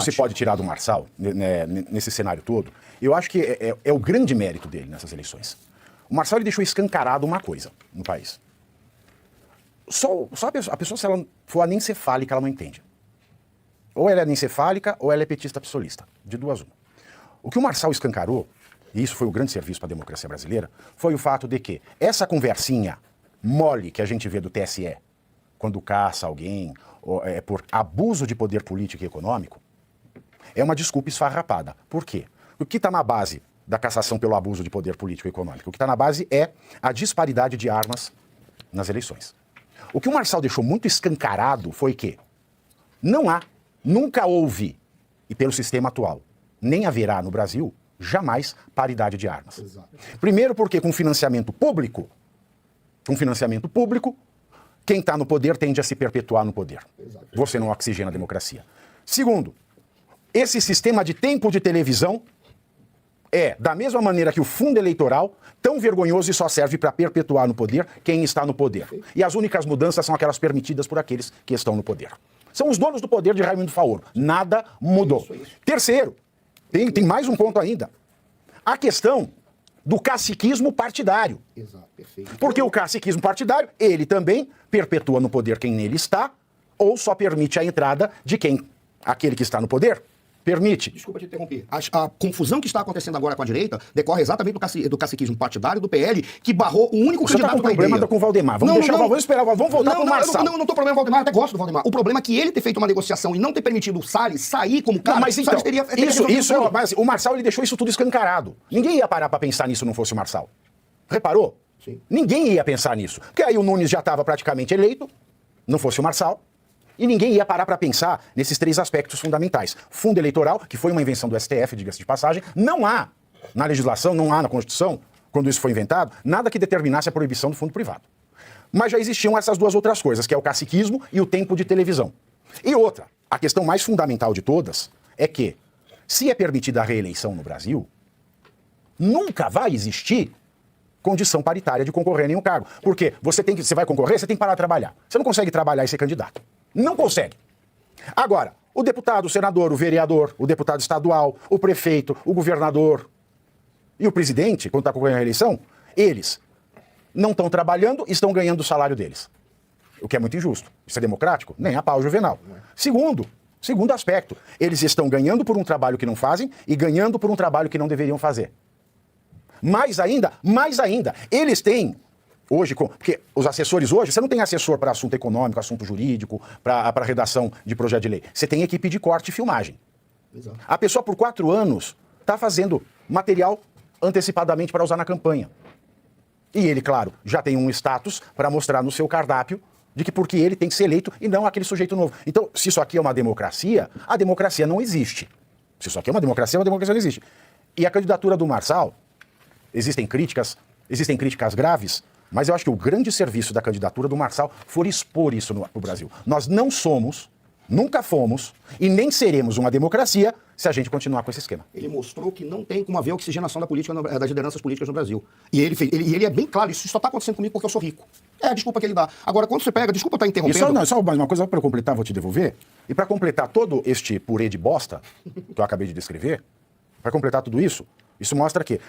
se pode tirar do Marçal, né, nesse cenário todo, eu acho que é o grande mérito dele nessas eleições. O Marçal ele deixou escancarado uma coisa no país. Só a pessoa, se ela for anencefálica, ela não entende. Ou ela é anencefálica, ou ela é petista psolista. De duas uma. O que o Marçal escancarou, e isso foi o grande serviço para a democracia brasileira, foi o fato de que essa conversinha mole que a gente vê do TSE, quando caça alguém por abuso de poder político e econômico, é uma desculpa esfarrapada. Por quê? O que está na base da cassação pelo abuso de poder político e econômico? O que está na base é a disparidade de armas nas eleições. O que o Marçal deixou muito escancarado foi que nunca houve, e pelo sistema atual, nem haverá no Brasil, jamais paridade de armas. Exato. Primeiro porque com financiamento público, quem está no poder tende a se perpetuar no poder. Exato. Você não oxigena a democracia. Segundo, esse sistema de tempo de televisão é, da mesma maneira que o fundo eleitoral, tão vergonhoso e só serve para perpetuar no poder quem está no poder. E as únicas mudanças são aquelas permitidas por aqueles que estão no poder. São os donos do poder de Raimundo Faoro. Nada mudou. Isso. Terceiro, tem mais um ponto ainda. A questão do caciquismo partidário. Exato, perfeito. Porque o caciquismo partidário, ele também perpetua no poder quem nele está, ou só permite a entrada de aquele que está no poder permite. Desculpa te interromper. A confusão que está acontecendo agora com a direita decorre exatamente do caciquismo partidário do PL, que barrou o único candidato com problema com o Valdemar. Vamos esperar, vamos voltar para o Marçal. Não tô problema com o Valdemar, até gosto do Valdemar. O problema é que ele ter feito uma negociação e não ter permitido o Salles sair como cara, mas então, mas o Marçal ele deixou isso tudo escancarado. Ninguém ia parar para pensar nisso se não fosse o Marçal. Reparou? Sim. Ninguém ia pensar nisso. Porque aí o Nunes já estava praticamente eleito, não fosse o Marçal. E ninguém ia parar para pensar nesses três aspectos fundamentais. Fundo eleitoral, que foi uma invenção do STF, diga-se de passagem, não há na legislação, não há na Constituição, quando isso foi inventado, nada que determinasse a proibição do fundo privado. Mas já existiam essas duas outras coisas, que é o caciquismo e o tempo de televisão. E outra, a questão mais fundamental de todas é que, se é permitida a reeleição no Brasil, nunca vai existir condição paritária de concorrer em nenhum cargo. Porque você vai concorrer, você tem que parar de trabalhar. Você não consegue trabalhar e ser candidato. Não consegue. Agora, o deputado, o senador, o vereador, o deputado estadual, o prefeito, o governador e o presidente, quando está concorrendo à eleição, eles não estão trabalhando e estão ganhando o salário deles. O que é muito injusto. Isso é democrático? Nem a pau, Juvenal. Segundo aspecto, eles estão ganhando por um trabalho que não fazem e ganhando por um trabalho que não deveriam fazer. Mais ainda, eles têm... Hoje, porque os assessores hoje, você não tem assessor para assunto econômico, assunto jurídico, para redação de projeto de lei. Você tem equipe de corte e filmagem. Exato. A pessoa, por 4 anos, está fazendo material antecipadamente para usar na campanha. E ele, claro, já tem um status para mostrar no seu cardápio de que porque ele tem que ser eleito e não aquele sujeito novo. Então, se isso aqui é uma democracia, a democracia não existe. Se isso aqui é uma democracia não existe. E a candidatura do Marçal, existem críticas graves, mas eu acho que o grande serviço da candidatura do Marçal foi expor isso no Brasil. Nós não somos, nunca fomos e nem seremos uma democracia se a gente continuar com esse esquema. Ele mostrou que não tem como haver oxigenação das lideranças políticas no Brasil. E ele é bem claro, isso só está acontecendo comigo porque eu sou rico. É a desculpa que ele dá. Agora, quando você pega, desculpa estar interrompendo... Só mais uma coisa para completar, vou te devolver. E para completar todo este purê de bosta que eu acabei de descrever, para completar tudo isso, isso mostra que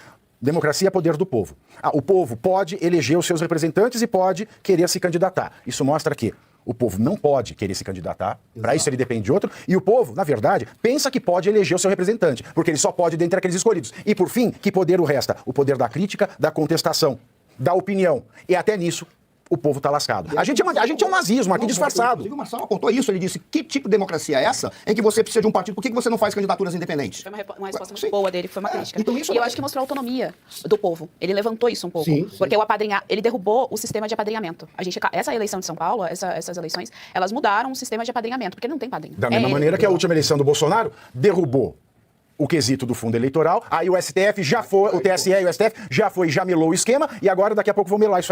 democracia é poder do povo. O povo pode eleger os seus representantes e pode querer se candidatar. Isso mostra que o povo não pode querer se candidatar, para isso ele depende de outro, e o povo, na verdade, pensa que pode eleger o seu representante, porque ele só pode dentre aqueles escolhidos. E, por fim, que poder o resta? O poder da crítica, da contestação, da opinião. E até nisso, o povo está lascado. A gente é um nazismo aqui disfarçado. Inclusive o Marçal apontou isso, ele disse, que tipo de democracia é essa em que você precisa de um partido, por que você não faz candidaturas independentes? Foi uma resposta muito boa dele, foi uma crítica. Então, e eu acho que mostrou a autonomia do povo. Ele levantou isso um pouco. Sim. Porque ele derrubou o sistema de apadrinhamento. Essa eleição de São Paulo, essas eleições, elas mudaram o sistema de apadrinhamento, porque não tem padrinho. Da mesma maneira que a última eleição do Bolsonaro derrubou o quesito do fundo eleitoral, aí o TSE e o STF já melou o esquema, e agora daqui a pouco vão melar isso aí.